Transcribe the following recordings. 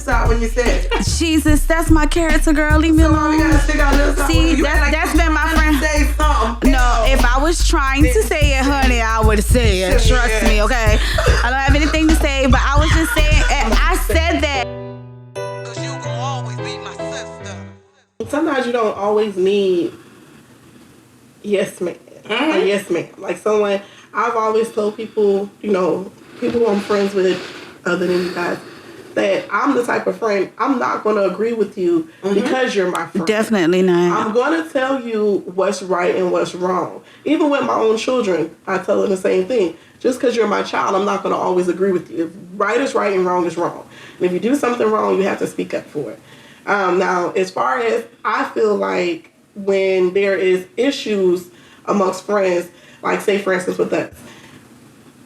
out when you said it. Jesus, that's my character, girl. Leave me alone. See, that's been my friend. Say something. No, if I was trying to say it, honey, I would say it. Trust me, okay? I don't have anything to say, but I was just saying, I said that. Because you gonna always be my sister. Sometimes you don't always need yes man. A yes man. Like someone, I've always told people, you know, people who I'm friends with other than you guys, that I'm the type of friend, I'm not going to agree with you because you're my friend. Definitely not. I'm going to tell you what's right and what's wrong. Even with my own children, I tell them the same thing. Just because you're my child, I'm not going to always agree with you. If right is right and wrong is wrong. And if you do something wrong, you have to speak up for it. Now, as far as I feel like when there is issues amongst friends, like say for instance with us,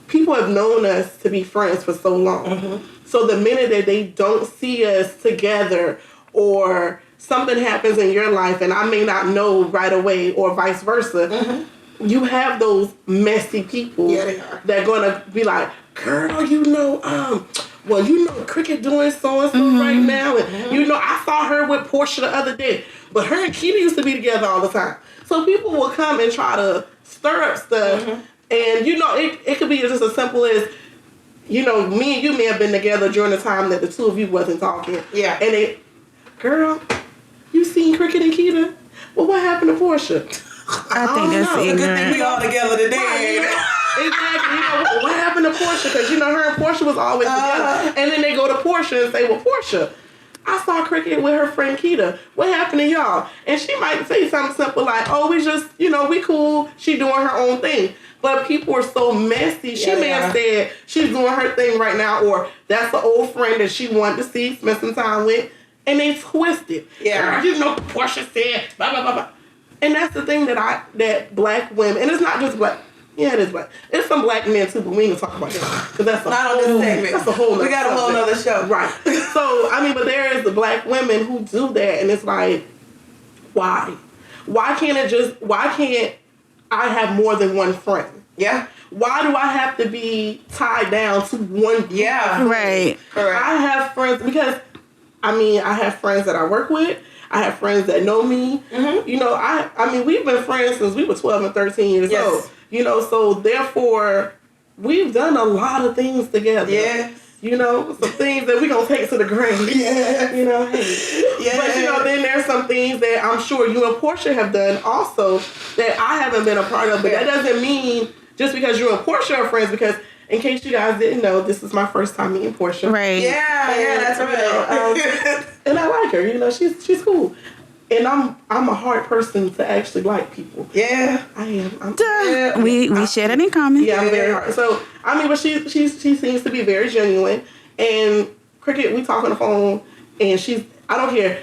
people have known us to be friends for so long. So the minute that they don't see us together or something happens in your life and I may not know right away or vice versa, you have those messy people that are going to be like, girl, you know, well, you know, Cricket doing so-and-so right now. And, you know, I saw her with Porsha the other day. But her and Keita used to be together all the time. So people will come and try to stir up stuff. And, you know, it could be just as simple as, you know, me and you may have been together during the time that the two of you wasn't talking. Yeah. And they, girl, you seen Cricket and Keita? Well, what happened to Porsha? I think that's ignorant. Good thing we all together today. Right, exactly. You know, what happened to Porsha? Because, you know, her and Porsha was always together. And then they go to Porsha and say, well, Porsha, I saw Cricket with her friend Keita. What happened to y'all? And she might say something simple like, oh, we just, you know, we cool. She doing her own thing. But people are so messy. She may have said she's doing her thing right now, or that's an old friend that she wanted to see, spend some time with. And they twist it. Yeah. You know, Porsha said, blah, blah, blah, blah. And that's the thing that black women, and it's not just black. Yeah, it is black. It's some black men too, but we ain't gonna talk about that because that's not on this segment. That's a whole. We got a whole other show, right? So I mean, but there is the black women who do that, and it's like, why? Why can't I have more than one friend? Yeah. Why do I have to be tied down to one? Yeah. Right. Correct. I have friends because, I mean, I have friends that I work with. I have friends that know me. You know, I mean, we've been friends since we were 12 and 13 years old. You know, so therefore, we've done a lot of things together. Yes. You know, some things that we're going to take to the grave. Yeah. You know, hey. Yeah. But, you know, then there's some things that I'm sure you and Porsha have done also that I haven't been a part of. But that doesn't mean just because you and Porsha are friends, because in case you guys didn't know, this is my first time meeting Porsha. Right. Yeah, that's right. You know, and I like her. You know, she's cool. And I'm a hard person to actually like people. Yeah, I am. We share that in common. Yeah, I'm very hard. So I mean, but she seems to be very genuine. And Cricket, we talk on the phone, and I don't care.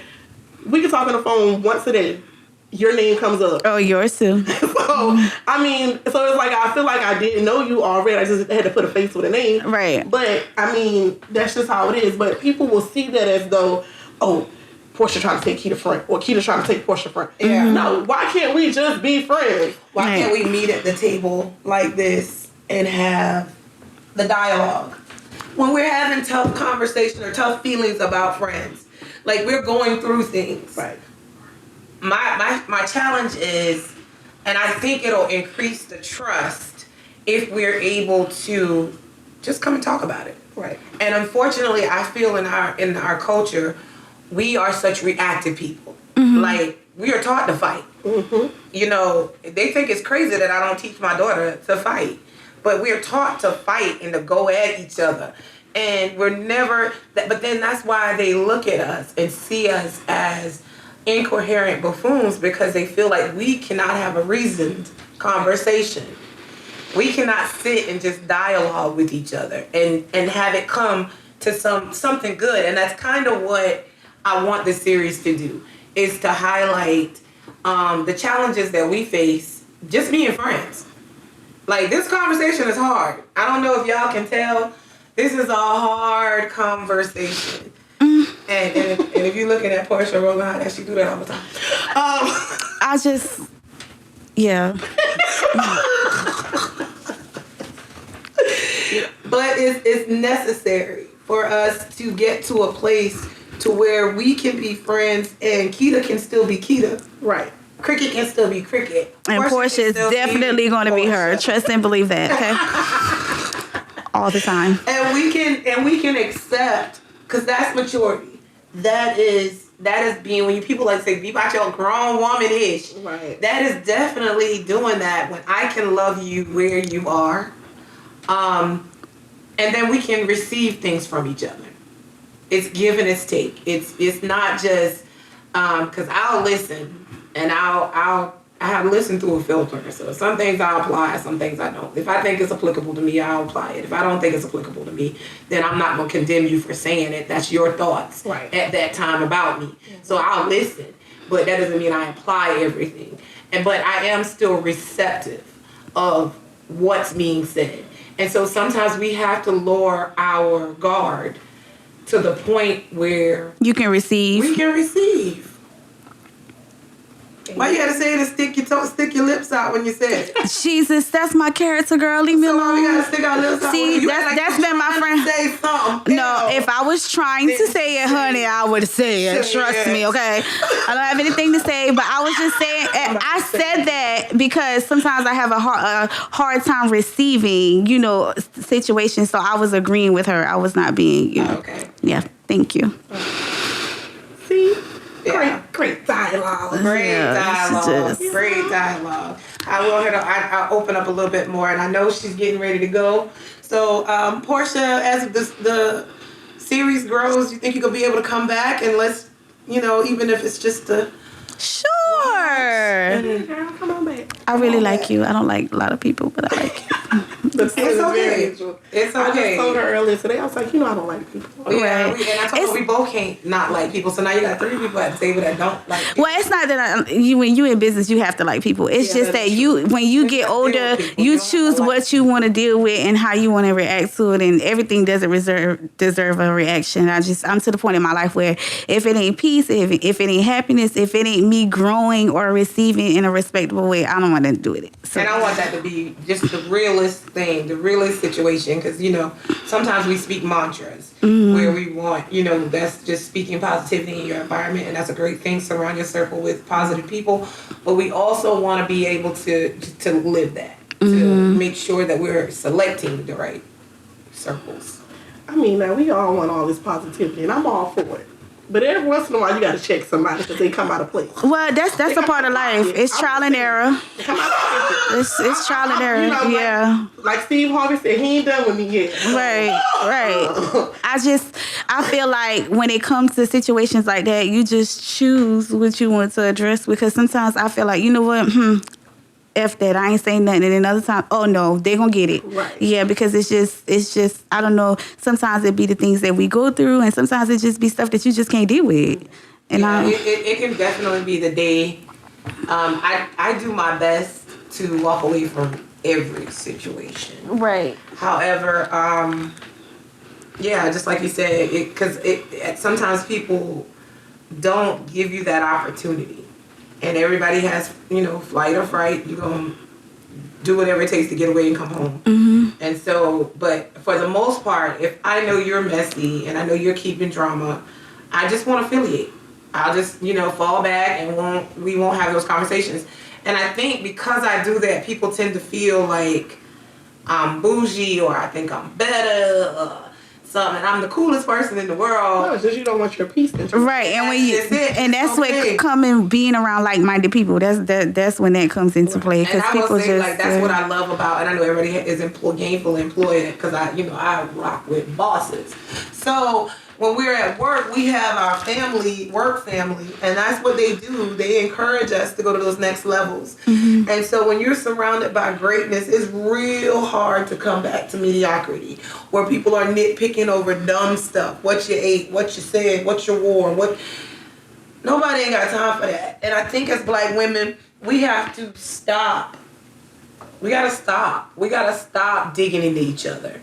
We can talk on the phone once a day. Your name comes up. Oh, yours too. So I mean, so it's like I feel like I didn't know you already. I just had to put a face with a name. Right. But I mean, that's just how it is. But people will see that as though, oh, Porsha trying to take Keita friend, or Keita trying to take Porsha friend. Yeah. No, why can't we just be friends? Why can't we meet at the table like this and have the dialogue? When we're having tough conversation or tough feelings about friends, like we're going through things. Right. My challenge is, and I think it'll increase the trust if we're able to just come and talk about it. Right. And unfortunately, I feel in our culture, we are such reactive people. Like, we are taught to fight. You know, they think it's crazy that I don't teach my daughter to fight. But we are taught to fight and to go at each other. And we're never... But then that's why they look at us and see us as incoherent buffoons, because they feel like we cannot have a reasoned conversation. We cannot sit and just dialogue with each other and have it come to something good. And that's kind of what I want this series to do, is to highlight the challenges that we face, just being friends. Like, this conversation is hard. I don't know if y'all can tell. This is a hard conversation. And if you're looking at Porsha rolling her eyes, she do that all the time. I just, yeah. But it's necessary for us to get to a place to where we can be friends and Keita can still be Keita. Right. Cricket can still be Cricket. And Porsha is definitely going to be her. Trust and believe that, okay? All the time. And we can accept, because that's maturity. That is being, when you people like say, be about your grown woman-ish. Right. That is definitely doing that when I can love you where you are. And then we can receive things from each other. It's give and it's take. It's not just, because I'll listen and I have listened through a filter. So some things I apply, some things I don't. If I think it's applicable to me, I'll apply it. If I don't think it's applicable to me, then I'm not going to condemn you for saying it. That's your thoughts at that time about me. Mm-hmm. So I'll listen, but that doesn't mean I apply everything. But I am still receptive of what's being said. And so sometimes we have to lower our guard to the point where you can receive. We can receive. Why you gotta say it and stick your lips out when you say it? Jesus, that's my character, girl. Leave me alone. So we gotta stick our lips out. See, that's been my friend. Say something. No, if I was trying to say it, honey, I would say it. Trust me, okay? I don't have anything to say, but I was just saying. I said that because sometimes I have a hard time receiving, situations. So I was agreeing with her. I was not being, Okay. Yeah. Thank you. See. Yeah. Great dialogue. Great dialogue. I will I'll open up a little bit more, and I know she's getting ready to go. So, Porsha, as the series grows, you think you're going to be able to come back and let's, even if it's just a... Sure. Come on back. I really like you. I don't like a lot of people, but I like you. It's okay. It's okay. I just told her earlier today, I was like, I don't like people. Yeah, and I told her we both can't not like people. So now you got 3 people at the table that don't like people. Well, it's not that when you in business, you have to like people. It's just that when you get older, you choose what you want to deal with and how you want to react to it, and everything doesn't deserve a reaction. I'm to the point in my life where if it ain't peace, if it ain't happiness, if it ain't me growing or receiving in a respectable way, I don't want to do it. So. And I want that to be just the realest thing, the realest situation, because sometimes we speak mantras where we want, that's just speaking positivity in your environment, and that's a great thing. Surround your circle with positive people, but we also want to be able to live that, to make sure that we're selecting the right circles. I mean, now we all want all this positivity, and I'm all for it. But every once in a while, you got to check somebody because they come out of place. Well, that's a part of life. It's trial and error. It's trial and error. Yeah. Like Steve Harvey said, he ain't done with me yet. Right. I feel like when it comes to situations like that, you just choose what you want to address, because sometimes I feel like, F that, I ain't saying nothing, and another time, oh no, they gonna get it. Right. Yeah, because it's just I don't know, sometimes it be the things that we go through, and sometimes it just be stuff that you just can't deal with. And it can definitely be the day. I do my best to walk away from every situation. Right. However, just like you said, because sometimes people don't give you that opportunity. And everybody has, flight or fright. You're going to do whatever it takes to get away and come home. Mm-hmm. And so, but for the most part, if I know you're messy and I know you're keeping drama, I just won't affiliate. I'll just, fall back and we won't have those conversations. And I think because I do that, people tend to feel like I'm bougie or I think I'm better or something. I'm the coolest person in the world. No, it's just you don't want your peace. Right, and when that's what coming being around like-minded people. That's when that comes into play. And I will say, that's what I love about. And I know everybody is gainfully employed because I rock with bosses. So when we're at work, we have our work family, and that's what they do. They encourage us to go to those next levels. Mm-hmm. And so when you're surrounded by greatness, it's real hard to come back to mediocrity, where people are nitpicking over dumb stuff. What you ate, what you said, what you wore, Nobody ain't got time for that. And I think as Black women, we have to stop. We gotta stop. We gotta stop digging into each other.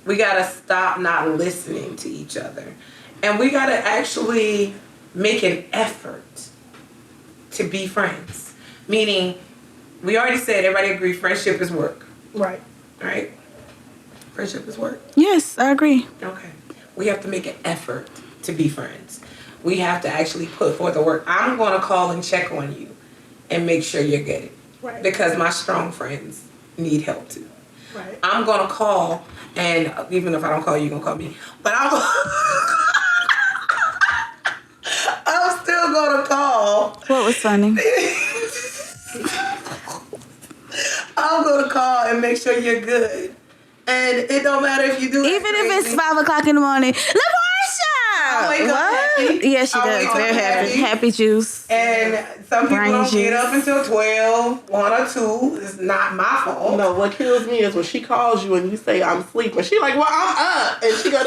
We got to stop not listening to each other. And we got to actually make an effort to be friends. Meaning, we already said, everybody agree, friendship is work. Right. Right? Friendship is work. Yes, I agree. Okay. We have to make an effort to be friends. We have to actually put forth the work. I'm going to call and check on you and make sure you're good. Right. Because my strong friends need help too. Right. I'm going to call, and even if I don't call you, you're going to call me. But I'm still going to call. What was funny? I'm going to call and make sure you're good. And it don't matter if you do it. Even if it's 5 o'clock in the morning. I wake LaPorsha! up happy. Yeah, she I does. wake up Very happy. happy. Happy juice. And some people Brain don't juice. get up until 12, 1 or 2. It's not my fault. No, what kills me is when she calls you and you say I'm sleeping. She like, well, I'm up, and she goes.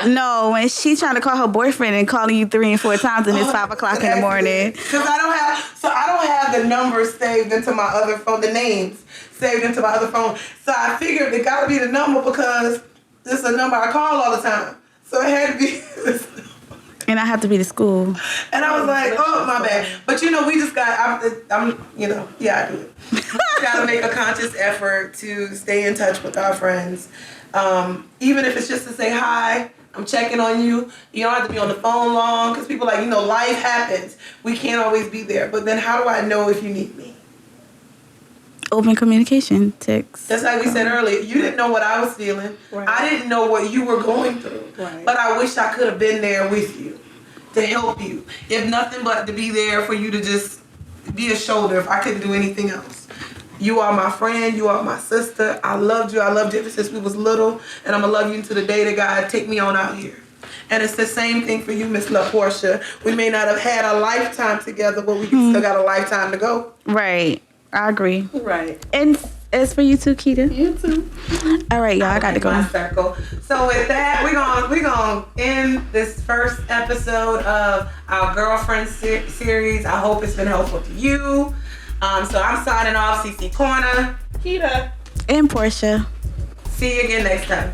No, when she trying to call her boyfriend and calling you 3 and 4 times and it's 5 o'clock in the morning. Because I don't have the numbers saved into my other phone, the names saved into my other phone. So I figured it got to be the number because this is a number I call all the time. So it had to be this number. And I have to be to school. And I was like, oh, my bad. But, we just got, I do it. We got to make a conscious effort to stay in touch with our friends. Even if it's just to say hi, I'm checking on you. You don't have to be on the phone long because people life happens. We can't always be there. But then how do I know if you need me? Open communication, text. That's like we said earlier. You didn't know what I was feeling. Right. I didn't know what you were going through. Right. But I wish I could have been there with you to help you. If nothing but to be there for you to just be a shoulder if I couldn't do anything else. You are my friend. You are my sister. I loved you. I loved you ever since we was little. And I'm going to love you until the day that God take me on out here. And it's the same thing for you, Miss LaPorsha. We may not have had a lifetime together, but we still got a lifetime to go. Right. I agree. Right. And as for you too, Keita. You too. All right, y'all. I got to go. My circle. So with that, we're gonna end this first episode of our girlfriend series. I hope it's been helpful to you. So I'm signing off, CC Corner. Keita. And Porsha. See you again next time.